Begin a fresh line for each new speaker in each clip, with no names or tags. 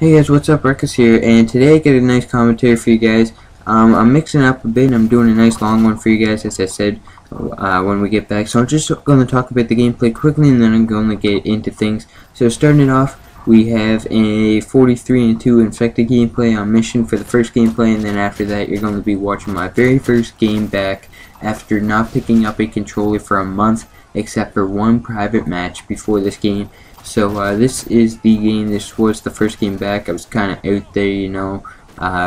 Hey guys, what's up? Ruckus here, and today I got a nice commentary for you guys. I'm mixing up a bit. I'm doing a nice long one for you guys, as I said, when we get back. So I'm just going to talk about the gameplay quickly, and then I'm going to get into things. So starting it off, we have a 43-2 infected gameplay on mission for the first gameplay, and then after that you're going to be watching my very first game back after not picking up a controller for a month, except for one private match before this game. So this is the game. This was the first game back. I was kind of out there, you know,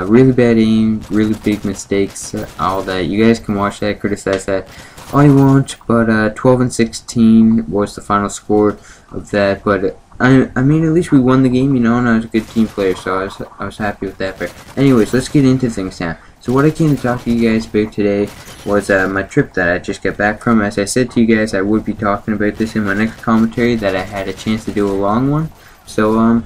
really bad aim, really big mistakes, all that. You guys can watch that, criticize that all you want, but 12-16 was the final score of that. But I mean, at least we won the game, you know, and I was a good team player, so I was happy with that. But anyways, let's get into things now. So what I came to talk to you guys about today was my trip that I just got back from. As I said to you guys, I would be talking about this in my next commentary, that I had a chance to do a long one. So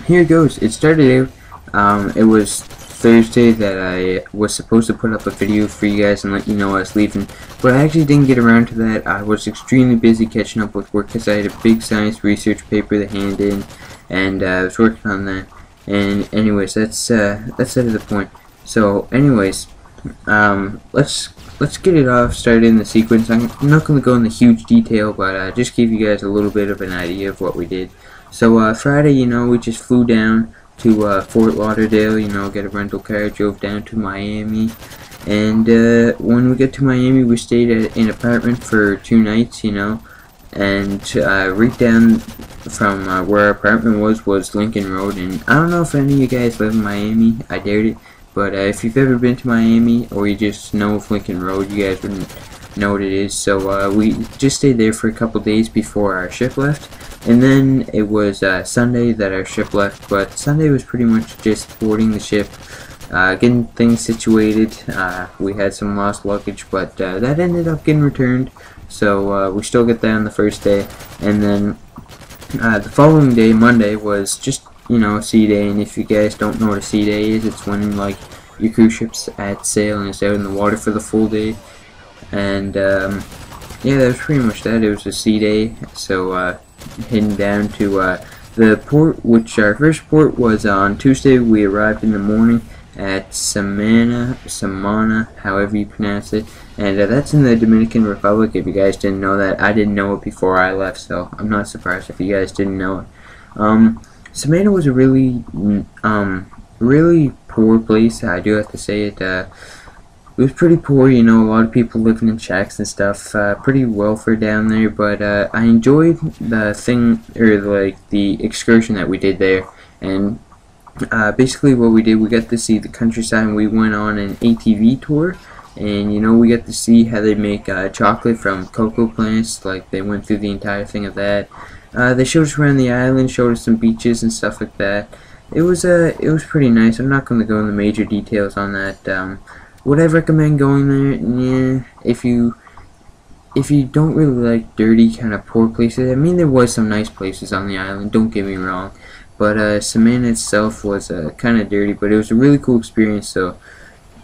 here it goes. It started out, it was Thursday that I was supposed to put up a video for you guys and let you know I was leaving, but I actually didn't get around to that. I was extremely busy catching up with work because I had a big science research paper to hand in, and I was working on that. And anyways, that's out of the point. So anyways, let's get it off, started in the sequence. I'm not going to go into huge detail, but just give you guys a little bit of an idea of what we did. So Friday, you know, we just flew down to Fort Lauderdale, you know, get a rental car, drove down to Miami, and when we got to Miami, we stayed at an apartment for 2 nights, you know, and right down from where our apartment was Lincoln Road. And I don't know if any of you guys live in Miami, I doubt it. But if you've ever been to Miami, or you just know of Lincoln Road, you guys wouldn't know what it is. So we just stayed there for a couple days before our ship left. And then it was Sunday that our ship left. But Sunday was pretty much just boarding the ship, getting things situated. We had some lost luggage, but that ended up getting returned. So we still get that on the first day. And then the following day, Monday, was just, you know, sea day. And if you guys don't know what a sea day is, it's when like your cruise ship's at sail and it's out in the water for the full day. And yeah, that was pretty much that. It was a sea day. So heading down to the port, which our first port was on Tuesday. We arrived in the morning at Samana, however you pronounce it, and that's in the Dominican Republic. If you guys didn't know that, I didn't know it before I left, so I'm not surprised if you guys didn't know it. Samana was a really poor place. I do have to say it. It was pretty poor, you know, a lot of people living in shacks and stuff. Pretty welfare down there, but I enjoyed the thing, or like the excursion that we did there. And basically what we did, we got to see the countryside, and we went on an ATV tour. And you know, we got to see how they make chocolate from cocoa plants. Like, they went through the entire thing of that. They showed us around the island, showed us some beaches and stuff like that. It was pretty nice. I'm not going to go into major details on that. Would I recommend going there? Yeah, if you don't really like dirty kind of poor places. I mean, there was some nice places on the island, don't get me wrong, but Samana itself was kind of dirty, but it was a really cool experience. So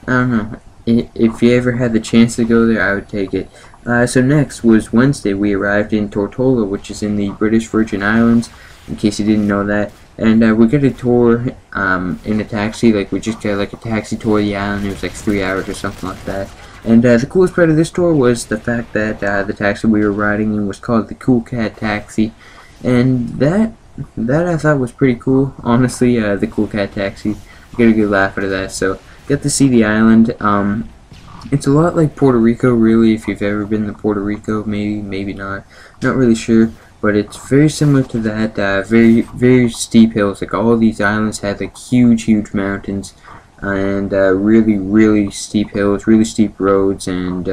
I don't know, if you ever had the chance to go there, I would take it. So next was Wednesday. We arrived in Tortola, which is in the British Virgin Islands, in case you didn't know that. And we got a tour in a taxi. Like, we just got like a taxi tour of the island. It was like 3 hours or something like that. And the coolest part of this tour was the fact that the taxi we were riding in was called the Cool Cat Taxi. And that I thought was pretty cool, honestly. The Cool Cat Taxi, I got a good laugh out of that. So got to see the island. It's a lot like Puerto Rico, really. If you've ever been to Puerto Rico, maybe not really sure, but it's very similar to that. Very steep hills. Like, all of these islands had like huge mountains, and really steep hills, really steep roads, and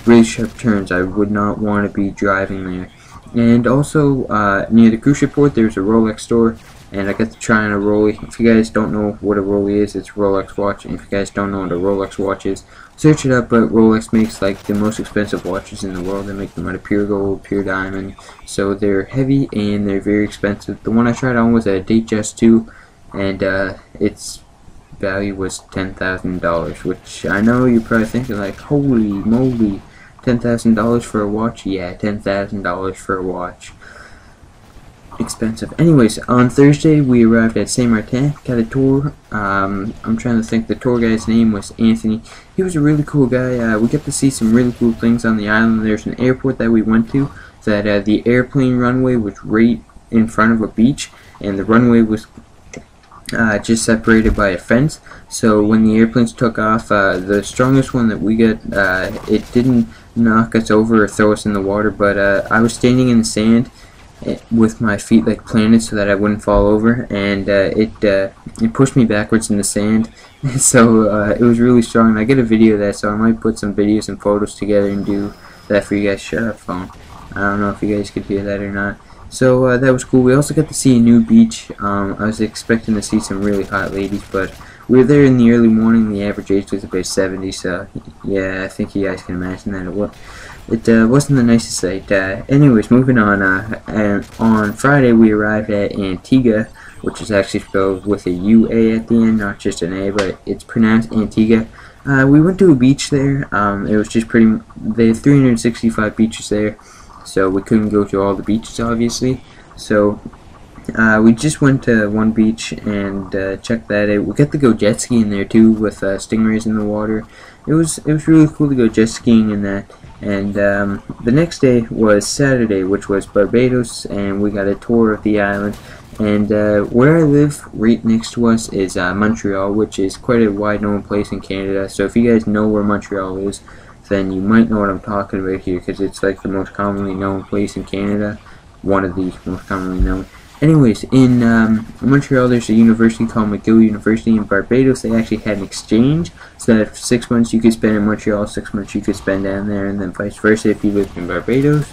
really sharp turns. I would not want to be driving there. And also near the cruise ship port, there's a Rolex store, and I got to try on a Rollie. If you guys don't know what a Rollie is, it's a Rolex watch. And if you guys don't know what a Rolex watch is, search it up. But Rolex makes like the most expensive watches in the world. They make them out of pure gold, pure diamond. So they're heavy and they're very expensive. The one I tried on was a Datejust 2, and its value was $10,000, which I know you're probably thinking like, holy moly, $10,000 for a watch? Yeah, $10,000 for a watch. expensive. Anyways, on Thursday we arrived at Saint Martin, got a tour. I'm trying to think, the tour guy's name was Anthony. He was a really cool guy. We got to see some really cool things on the island. There's an airport that we went to that the airplane runway was right in front of a beach, and the runway was just separated by a fence. So when the airplanes took off, the strongest one that we got, it didn't knock us over or throw us in the water, but I was standing in the sand with my feet like planted so that I wouldn't fall over, and it pushed me backwards in the sand. So it was really strong, and I get a video of that, so I might put some videos and photos together and do that for you guys. Shut up, phone. I don't know if you guys could hear that or not. So that was cool. We also got to see a new beach. I was expecting to see some really hot ladies, but we were there in the early morning. The average age was about 70, so yeah, I think you guys can imagine that it wasn't the nicest sight. Anyways, moving on. And on Friday we arrived at Antigua, which is actually spelled with a UA at the end, not just an A, but it's pronounced Antigua. We went to a beach there. It was just pretty. They have 365 beaches there, so we couldn't go to all the beaches, obviously. So we just went to one beach and checked that out. We got to go jet skiing there too, with stingrays in the water. It was really cool to go jet skiing in that. And the next day was Saturday, which was Barbados, and we got a tour of the island. And where I live, right next to us, is Montreal, which is quite a wide-known place in Canada. So if you guys know where Montreal is, then you might know what I'm talking about here, because it's like the most commonly known place in Canada, one of the most commonly known. Anyways, in Montreal there's a university called McGill University. In Barbados they actually had an exchange, so that 6 months you could spend in Montreal, 6 months you could spend down there, and then vice versa if you lived in Barbados.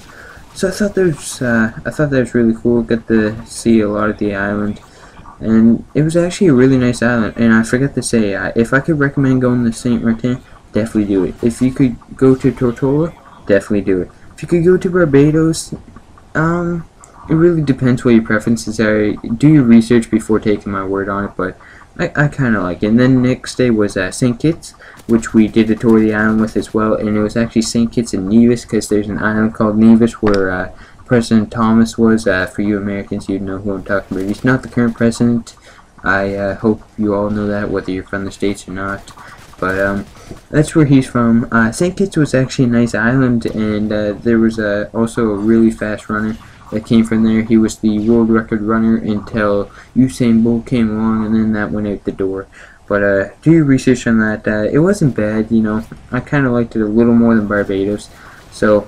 So I thought that was really cool. Got to see a lot of the island, and it was actually a really nice island. And I forgot to say, if I could recommend going to Saint Martin, definitely do it. If you could go to Tortola, definitely do it. If you could go to Barbados, it really depends what your preferences are. Do your research before taking my word on it, but I kind of like it. And then next day was St. Kitts, which we did a tour of the island with as well, and it was actually St. Kitts and Nevis, because there's an island called Nevis where President Thomas was. For you Americans, you'd know who I'm talking about. He's not the current president. I hope you all know that, whether you're from the States or not. But that's where he's from. St. Kitts was actually a nice island, and there was also a really fast runner that came from there. He was the world record runner until Usain Bolt came along, and then that went out the door. But do your research on that. It wasn't bad, you know. I kind of liked it a little more than Barbados. So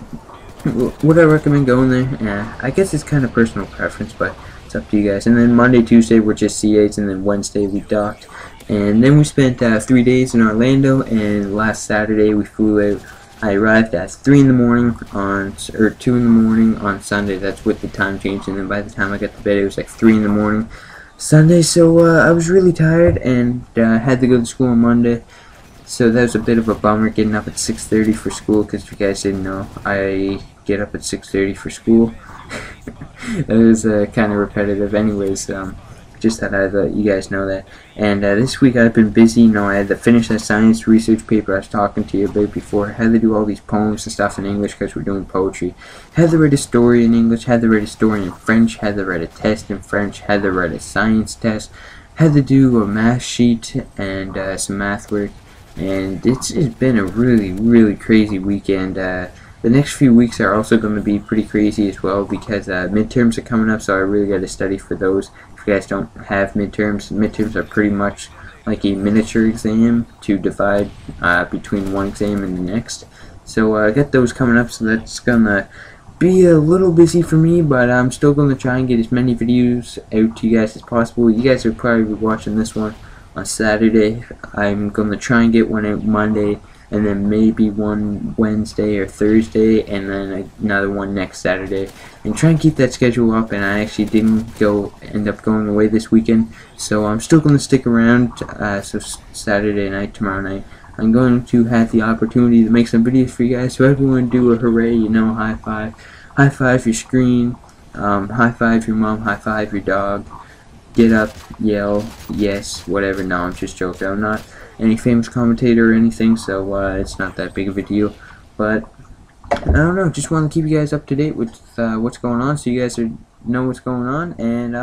would I recommend going there? I guess it's kind of personal preference, but it's up to you guys. And then Monday, Tuesday were just CAs, and then Wednesday we docked. And then we spent 3 days in Orlando, and last Saturday we flew out. I arrived at 3 in the morning or 2 in the morning on Sunday. That's with the time change, and then by the time I got to bed it was like 3 in the morning Sunday. So I was really tired, and had to go to school on Monday. So that was a bit of a bummer, getting up at 6:30 for school, because if you guys didn't know, I get up at 6:30 for school. That was kind of repetitive. Anyways, just thought I'd let you guys know that. And this week I've been busy. You know, I had to finish that science research paper I was talking to you about before. I had to do all these poems and stuff in English because we're doing poetry. Had to write a story in English, had to write a story in French, had to write a test in French, had to write a science test, had to do a math sheet and some math work. And it's been a really crazy weekend. The next few weeks are also going to be pretty crazy as well, because midterms are coming up, so I really got to study for those. If you guys don't have midterms are pretty much like a miniature exam to divide between one exam and the next. So I got those coming up, so that's going to be a little busy for me, but I'm still going to try and get as many videos out to you guys as possible. You guys are probably watching this one on Saturday. I'm going to try and get one out Monday, and then maybe one Wednesday or Thursday, and then another one next Saturday, and try and keep that schedule up. And I actually didn't end up going away this weekend, so I'm still going to stick around. So Saturday night, tomorrow night, I'm going to have the opportunity to make some videos for you guys. So everyone do a hooray, you know, high five your screen, high five your mom, high five your dog, get up, yell, yes, whatever. No, I'm just joking. I'm not any famous commentator or anything, so it's not that big of a deal. But I don't know, just want to keep you guys up to date with what's going on, so you guys are know what's going on, and